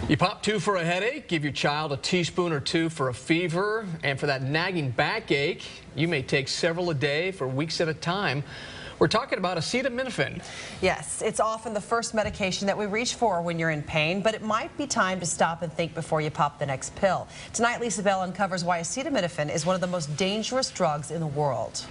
You pop 2 for a headache, give your child a teaspoon or 2 for a fever, and for that nagging backache, you may take several a day for weeks at a time. We're talking about acetaminophen. Yes, it's often the first medication that we reach for when you're in pain, but it might be time to stop and think before you pop the next pill. Tonight, Lisa Bell uncovers why acetaminophen is one of the most dangerous drugs in the world.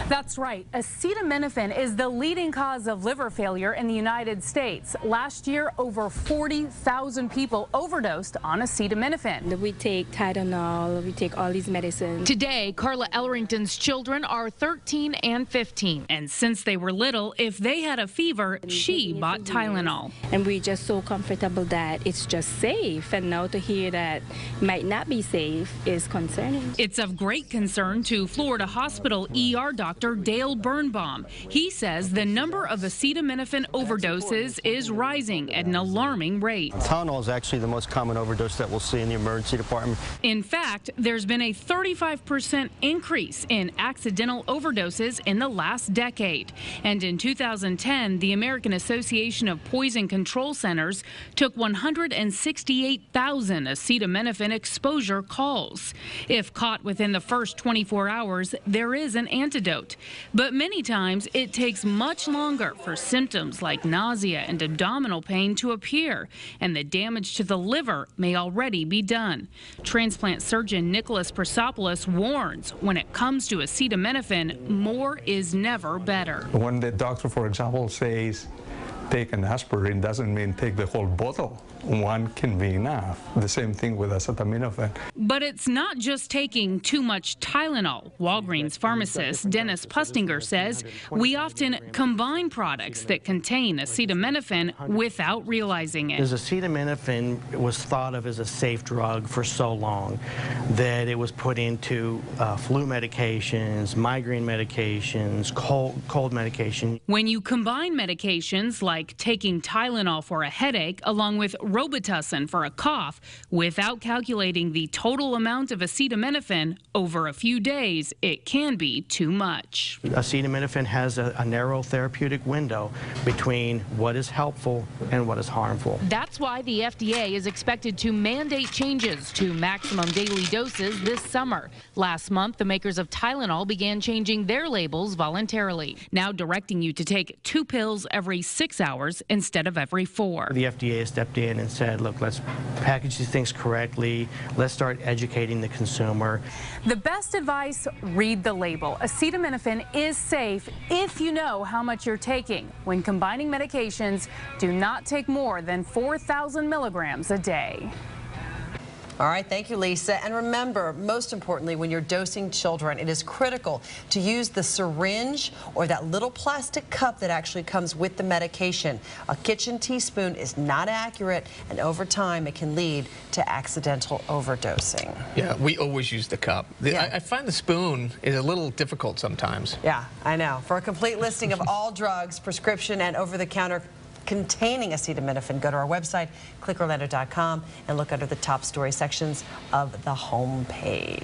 That's right. Acetaminophen is the leading cause of liver failure in the United States. Last year, over 40,000 people overdosed on acetaminophen. We take Tylenol, we take all these medicines. Today, Carla Ellerington's children are 13 and 15. And since they were little, if they had a fever, she bought Tylenol. And we're just so comfortable that it's just safe. And now to hear that it might not be safe is concerning. It's of great concern to Florida Hospital ER doctor Dale Birnbaum. He says the number of acetaminophen overdoses is rising at an alarming rate. Tylenol is actually the most common overdose that we'll see in the emergency department. In fact, there's been a 35% increase in accidental overdoses in the last decade. And in 2010, the American Association of Poison Control Centers took 168,000 acetaminophen exposure calls. If caught within the first 24 hours, there is an antidote. But many times it takes much longer for symptoms like nausea and abdominal pain to appear, and the damage to the liver may already be done. Transplant surgeon Nicholas Prosopoulos warns when it comes to acetaminophen, more is never better. When the doctor, for example, says take an aspirin, doesn't mean take the whole bottle. One can be enough. The same thing with acetaminophen. But it's not just taking too much Tylenol. Walgreens pharmacist Dennis Pustinger says we often combine products that contain acetaminophen without realizing it. Acetaminophen was thought of as a safe drug for so long that it was put into flu medications, migraine medications, cold medication. When you combine medications like taking Tylenol for a headache along with Robitussin for a cough without calculating the total amount of acetaminophen over a few days, it can be too much. Acetaminophen has a narrow therapeutic window between what is helpful and what is harmful. That's why the FDA is expected to mandate changes to maximum daily doses this summer. Last month, the makers of Tylenol began changing their labels voluntarily, now directing you to take 2 pills every 6 hours instead of every 4. The FDA has stepped in and said, look, let's package these things correctly. Let's start educating the consumer. The best advice, read the label. Acetaminophen is safe if you know how much you're taking. When combining medications, do not take more than 4,000 milligrams a day. All right, thank you, Lisa. And remember, most importantly, when you're dosing children, it is critical to use the syringe or that little plastic cup that actually comes with the medication. A kitchen teaspoon is not accurate, and over time, it can lead to accidental overdosing. Yeah, we always use the cup. I find the spoon is a little difficult sometimes. Yeah, I know. For a complete listing of all drugs, prescription and over-the-counter containing acetaminophen, go to our website, clickorlando.com, and look under the top story sections of the home page.